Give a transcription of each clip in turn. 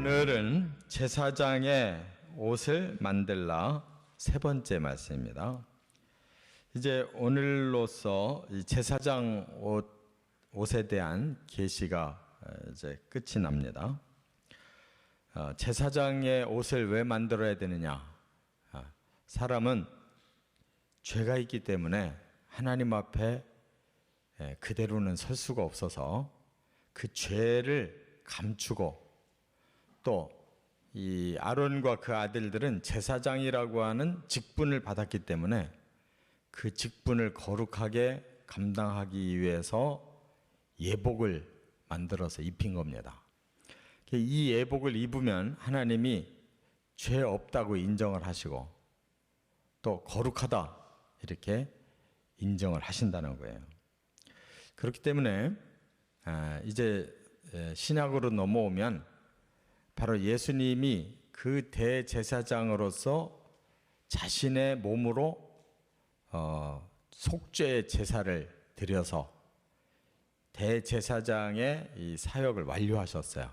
오늘은 제사장의 옷을 만들라 세 번째 말씀입니다. 이제 오늘로써 이 제사장 옷에 대한 계시가 이제 끝이 납니다. 제사장의 옷을 왜 만들어야 되느냐? 사람은 죄가 있기 때문에 하나님 앞에 그대로는 설 수가 없어서 그 죄를 감추고, 또 이 아론과 그 아들들은 제사장이라고 하는 직분을 받았기 때문에 그 직분을 거룩하게 감당하기 위해서 예복을 만들어서 입힌 겁니다. 이 예복을 입으면 하나님이 죄 없다고 인정을 하시고 또 거룩하다 이렇게 인정을 하신다는 거예요. 그렇기 때문에 이제 신약으로 넘어오면 바로 예수님이 그 대제사장으로서 자신의 몸으로 속죄의 제사를 드려서 대제사장의 이 사역을 완료하셨어요.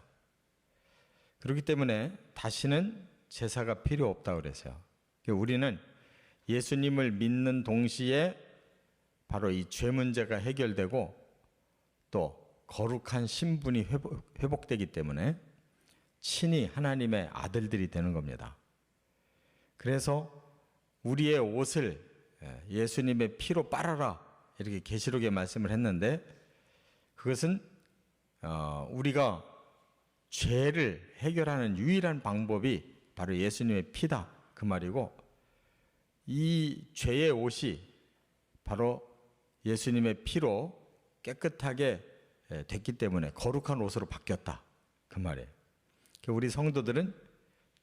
그렇기 때문에 다시는 제사가 필요 없다고 그랬어요. 우리는 예수님을 믿는 동시에 바로 이 죄 문제가 해결되고 또 거룩한 신분이 회복되기 때문에 친히 하나님의 아들들이 되는 겁니다. 그래서 우리의 옷을 예수님의 피로 빨아라 이렇게 계시록에 말씀을 했는데, 그것은 우리가 죄를 해결하는 유일한 방법이 바로 예수님의 피다 그 말이고, 이 죄의 옷이 바로 예수님의 피로 깨끗하게 됐기 때문에 거룩한 옷으로 바뀌었다 그 말이에요. 우리 성도들은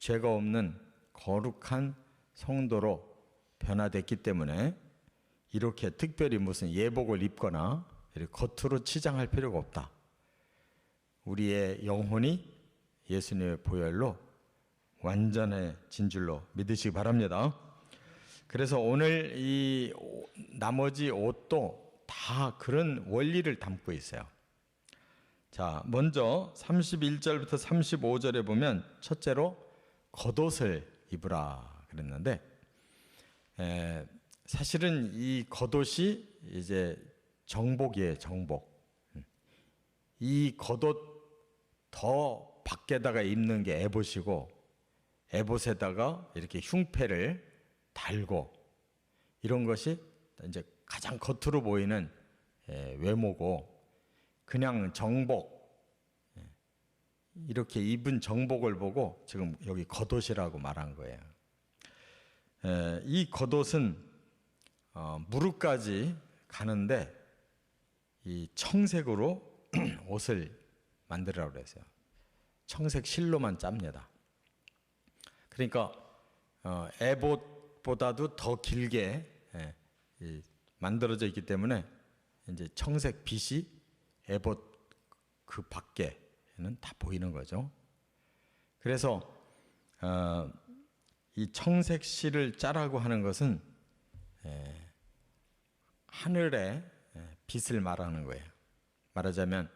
죄가 없는 거룩한 성도로 변화됐기 때문에 이렇게 특별히 무슨 예복을 입거나 이렇게 겉으로 치장할 필요가 없다. 우리의 영혼이 예수님의 보혈로 완전해진 줄로 믿으시기 바랍니다. 그래서 오늘 이 나머지 옷도 다 그런 원리를 담고 있어요. 자, 먼저 31절부터 35절에 보면 첫째로 겉옷을 입으라 그랬는데, 사실은 이 겉옷이 이제 정복이에요, 정복. 이 겉옷 더 밖에다가 입는 게 에봇이고, 에봇에다가 이렇게 흉패를 달고, 이런 것이 이제 가장 겉으로 보이는 외모고, 그냥 정복, 이렇게 입은 정복을 보고 지금 여기 겉옷이라고 말한 거예요. 이 겉옷은 무릎까지 가는데 이 청색으로 옷을 만들라고 그랬어요. 청색 실로만 짭니다. 그러니까 에봇보다도 더 길게 만들어져 있기 때문에 이제 청색 빛이 에봇 그 밖에는 다 보이는 거죠. 그래서 이 청색 실을 짜라고 하는 것은 하늘의 빛을 말하는 거예요. 말하자면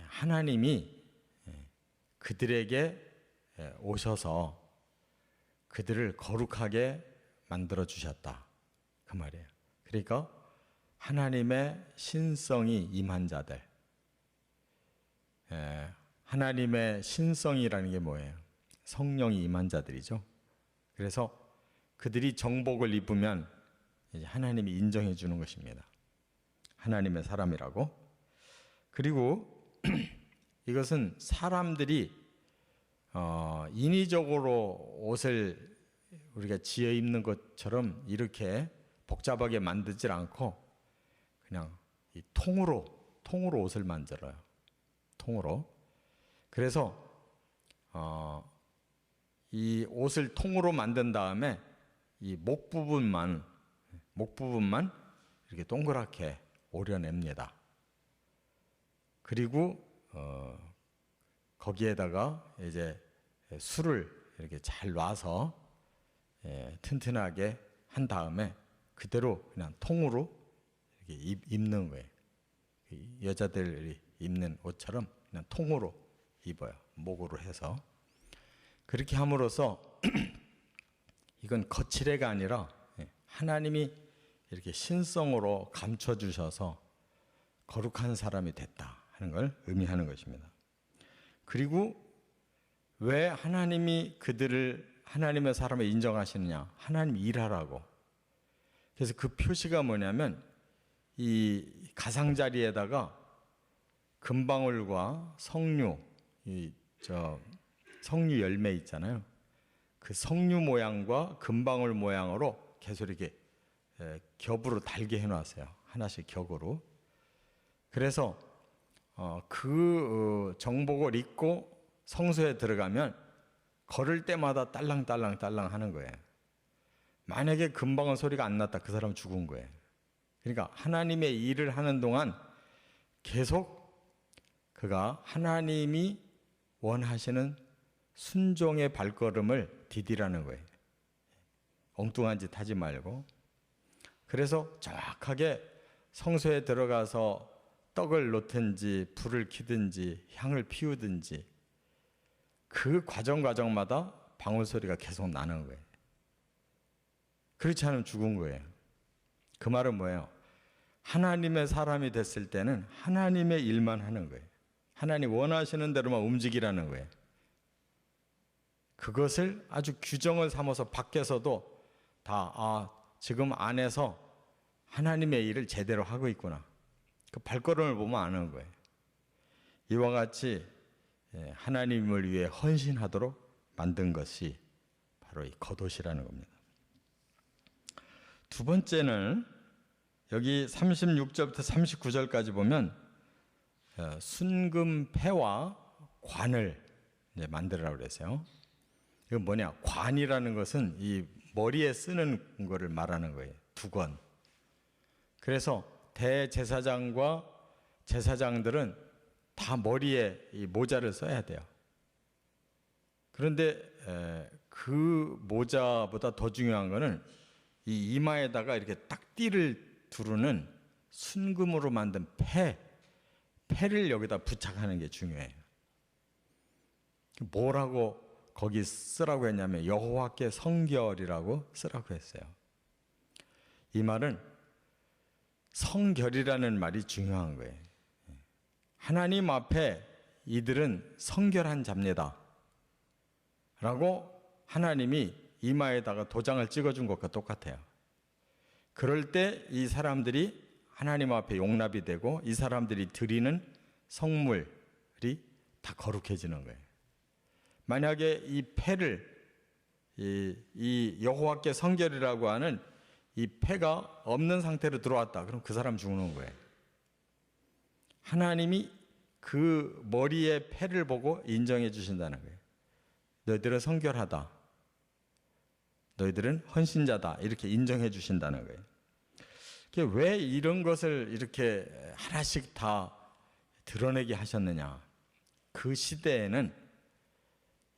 하나님이 그들에게 오셔서 그들을 거룩하게 만들어 주셨다 그 말이에요. 그러니까 하나님의 신성이 임한 자들. 하나님의 신성이라는 게 뭐예요? 성령이 임한 자들이죠. 그래서 그들이 정복을 입으면 이제 하나님이 인정해 주는 것입니다. 하나님의 사람이라고. 그리고 이것은 사람들이 인위적으로 옷을 우리가 지어 입는 것처럼 이렇게 복잡하게 만들질 않고 그냥 이 통으로 옷을 만들어요. 통으로. 그래서 이 옷을 통으로 만든 다음에 이 목 부분만 이렇게 동그랗게 오려냅니다. 그리고 거기에다가 이제 술을 이렇게 잘 놔서 튼튼하게 한 다음에 그대로 그냥 통으로 이렇게 입는 거예요. 여자들이 입는 옷처럼 그냥 통으로 입어요. 목으로 해서 그렇게 함으로써 이건 거칠애가 아니라 하나님이 이렇게 신성으로 감춰주셔서 거룩한 사람이 됐다 하는 걸 의미하는 것입니다. 그리고 왜 하나님이 그들을 하나님의 사람을 인정하시느냐? 하나님 일하라고. 그래서 그 표시가 뭐냐면 이 가상자리에다가 금방울과 석류, 석류 열매 있잖아요. 그 석류 모양과 금방울 모양으로 계속 이렇게 겹으로 달게 해놨어요. 하나씩 격으로. 그래서 그 정복을 입고 성소에 들어가면 걸을 때마다 딸랑딸랑 하는 거예요. 만약에 금방울 소리가 안 났다, 그 사람은 죽은 거예요. 그러니까 하나님의 일을 하는 동안 계속 그가 하나님이 원하시는 순종의 발걸음을 디디라는 거예요. 엉뚱한 짓 하지 말고. 그래서 정확하게 성소에 들어가서 떡을 놓든지 불을 켜든지 향을 피우든지 그 과정마다 방울 소리가 계속 나는 거예요. 그렇지 않으면 죽은 거예요. 그 말은 뭐예요? 하나님의 사람이 됐을 때는 하나님의 일만 하는 거예요. 하나님 원하시는 대로만 움직이라는 거예요. 그것을 아주 규정을 삼아서 밖에서도 다 지금 안에서 하나님의 일을 제대로 하고 있구나. 그 발걸음을 보면 아는 거예요. 이와 같이 하나님을 위해 헌신하도록 만든 것이 바로 이 겉옷이라는 겁니다. 두 번째는 여기 36절부터 39절까지 보면 순금패와 관을 만들으라고 그랬어요. 이건 뭐냐? 관이라는 것은 이 머리에 쓰는 거를 말하는 거예요. 두건. 그래서 대제사장과 제사장들은 다 머리에 이 모자를 써야 돼요. 그런데 그 모자보다 더 중요한 거는 이 이마에다가 이렇게 딱 띠를 두르는 순금으로 만든 패를 여기다 부착하는 게 중요해요. 뭐라고 거기 쓰라고 했냐면 여호와께 성결이라고 쓰라고 했어요. 이 말은 성결이라는 말이 중요한 거예요. 하나님 앞에 이들은 성결한 자입니다 라고 하나님이 이마에다가 도장을 찍어준 것과 똑같아요. 그럴 때 이 사람들이 하나님 앞에 용납이 되고 이 사람들이 드리는 성물이 다 거룩해지는 거예요. 만약에 이 패를 이 여호와께 성결이라고 하는 이 패가 없는 상태로 들어왔다. 그럼 그 사람 죽는 거예요. 하나님이 그 머리의 패를 보고 인정해 주신다는 거예요. 너희들은 성결하다. 너희들은 헌신자다. 이렇게 인정해 주신다는 거예요. 왜 이런 것을 이렇게 하나씩 다 드러내게 하셨느냐? 그 시대에는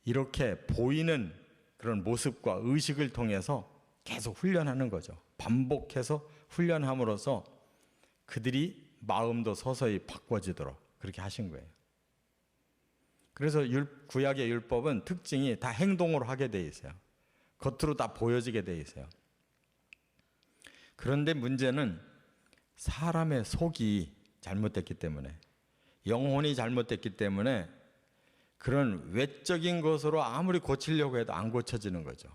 이렇게 보이는 그런 모습과 의식을 통해서 계속 훈련하는 거죠. 반복해서 훈련함으로써 그들이 마음도 서서히 바꿔지도록 그렇게 하신 거예요. 그래서 구약의 율법은 특징이 다 행동으로 하게 돼 있어요. 겉으로 다 보여지게 돼 있어요. 그런데 문제는 사람의 속이 잘못됐기 때문에, 영혼이 잘못됐기 때문에 그런 외적인 것으로 아무리 고치려고 해도 안 고쳐지는 거죠.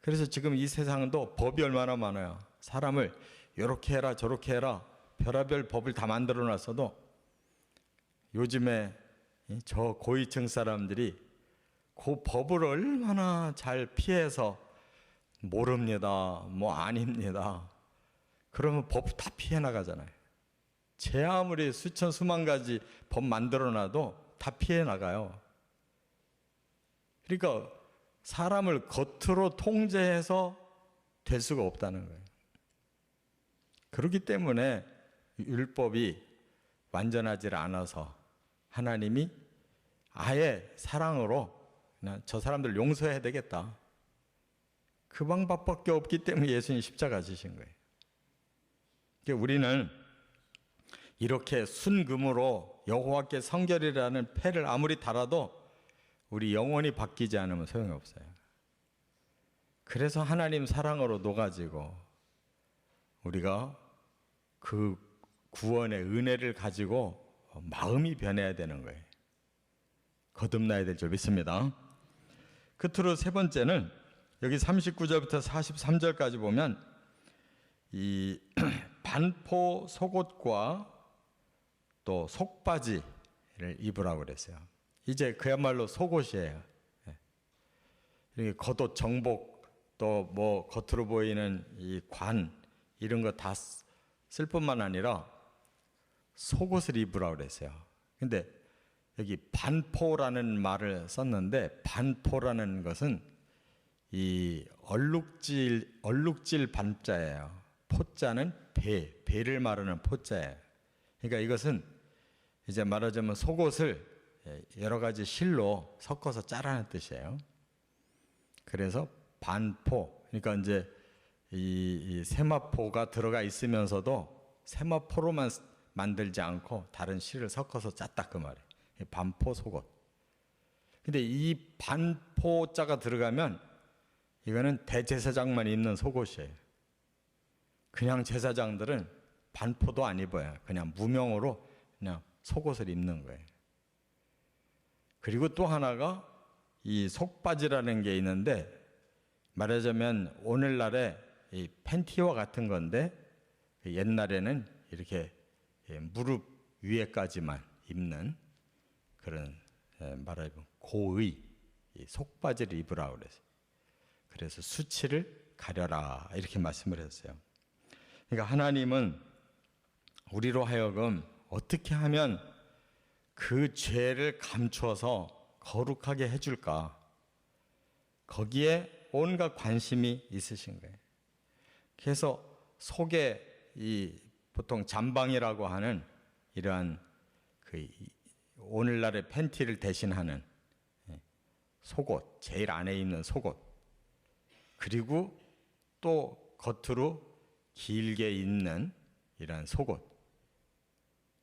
그래서 지금 이 세상도 법이 얼마나 많아요. 사람을 이렇게 해라 저렇게 해라 별의별 법을 다 만들어 놨어도 요즘에 저 고위층 사람들이 그 법을 얼마나 잘 피해서 모릅니다, 뭐 아닙니다. 그러면 법 다 피해 나가잖아요. 제 아무리 수천 수만 가지 법 만들어 놔도 다 피해 나가요. 그러니까 사람을 겉으로 통제해서 될 수가 없다는 거예요. 그렇기 때문에 율법이 완전하지 않아서 하나님이 아예 사랑으로 저 사람들 용서해야 되겠다. 그 방법밖에 없기 때문에 예수님 십자가 지신 거예요. 그러니까 우리는 이렇게 순금으로 여호와께 성결이라는 패를 아무리 달아도 우리 영혼이 바뀌지 않으면 소용이 없어요. 그래서 하나님 사랑으로 녹아지고 우리가 그 구원의 은혜를 가지고 마음이 변해야 되는 거예요. 거듭나야 될 줄 믿습니다. 끝으로 세 번째는 여기 39절부터 43절까지 보면 이 반포 속옷과 또 속바지를 입으라고 그랬어요. 이제 그야말로 속옷이에요. 이렇게 겉옷, 정복, 또 뭐 겉으로 보이는 이 관 이런 거 다 쓸 뿐만 아니라 속옷을 입으라고 그랬어요. 근데 여기 반포라는 말을 썼는데 반포라는 것은 이 얼룩질 반자예요. 포자는 배를 말하는 포자예요. 그러니까 이것은 이제 말하자면 속옷을 여러 가지 실로 섞어서 짜라는 뜻이에요. 그래서 반포, 그러니까 이제 이 세마포가 들어가 있으면서도 세마포로만 만들지 않고 다른 실을 섞어서 짰다 그 말이에요. 반포 속옷. 근데 이 반포자가 들어가면 이거는 대제사장만 입는 속옷이에요. 그냥 제사장들은 반포도 안 입어요. 그냥 무명으로 그냥 속옷을 입는 거예요. 그리고 또 하나가 이 속바지라는 게 있는데 말하자면 오늘날에 이 팬티와 같은 건데 옛날에는 이렇게 무릎 위에까지만 입는 그런 말하자면 고의 속바지를 입으라고 그랬어요. 그래서 수치를 가려라 이렇게 말씀을 했어요. 그러니까 하나님은 우리로 하여금 어떻게 하면 그 죄를 감추어서 거룩하게 해줄까? 거기에 온갖 관심이 있으신 거예요. 그래서 속에 이 보통 잠방이라고 하는 이러한 그 오늘날의 팬티를 대신하는 속옷, 제일 안에 입는 속옷, 그리고 또 겉으로 길게 입는 이러한 속옷,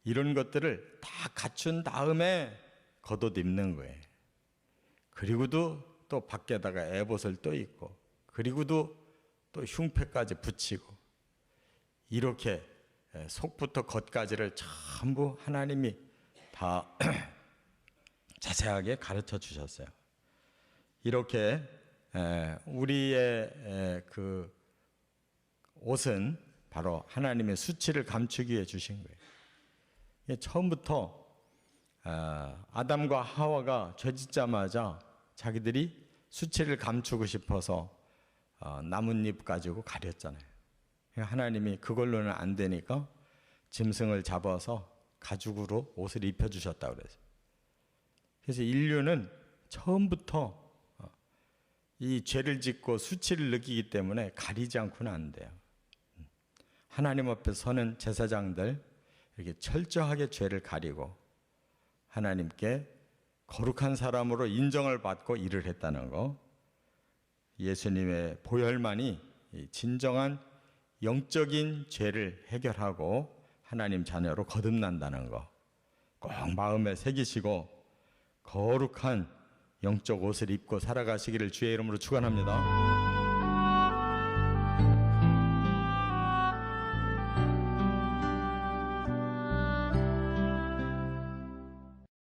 이런 것들을 다 갖춘 다음에 겉옷 입는 거예요. 그리고도 또 밖에다가 에봇을 또 입고, 그리고도 또 흉패까지 붙이고, 이렇게 속부터 겉까지를 전부 하나님이 다 자세하게 가르쳐 주셨어요. 이렇게 우리의 그 옷은 바로 하나님의 수치를 감추기 위해 주신 거예요. 처음부터 아담과 하와가 죄짓자마자 자기들이 수치를 감추고 싶어서 나뭇잎 가지고 가렸잖아요. 하나님이 그걸로는 안 되니까 짐승을 잡아서 가죽으로 옷을 입혀주셨다고 그래서. 그래서 인류는 처음부터 이 죄를 짓고 수치를 느끼기 때문에 가리지 않고는 안 돼요. 하나님 앞에 서는 제사장들 이렇게 철저하게 죄를 가리고 하나님께 거룩한 사람으로 인정을 받고 일을 했다는 거, 예수님의 보혈만이 진정한 영적인 죄를 해결하고 하나님 자녀로 거듭난다는 거 꼭 마음에 새기시고 거룩한 영적 옷을 입고 살아가시기를 주의 이름으로 축원합니다.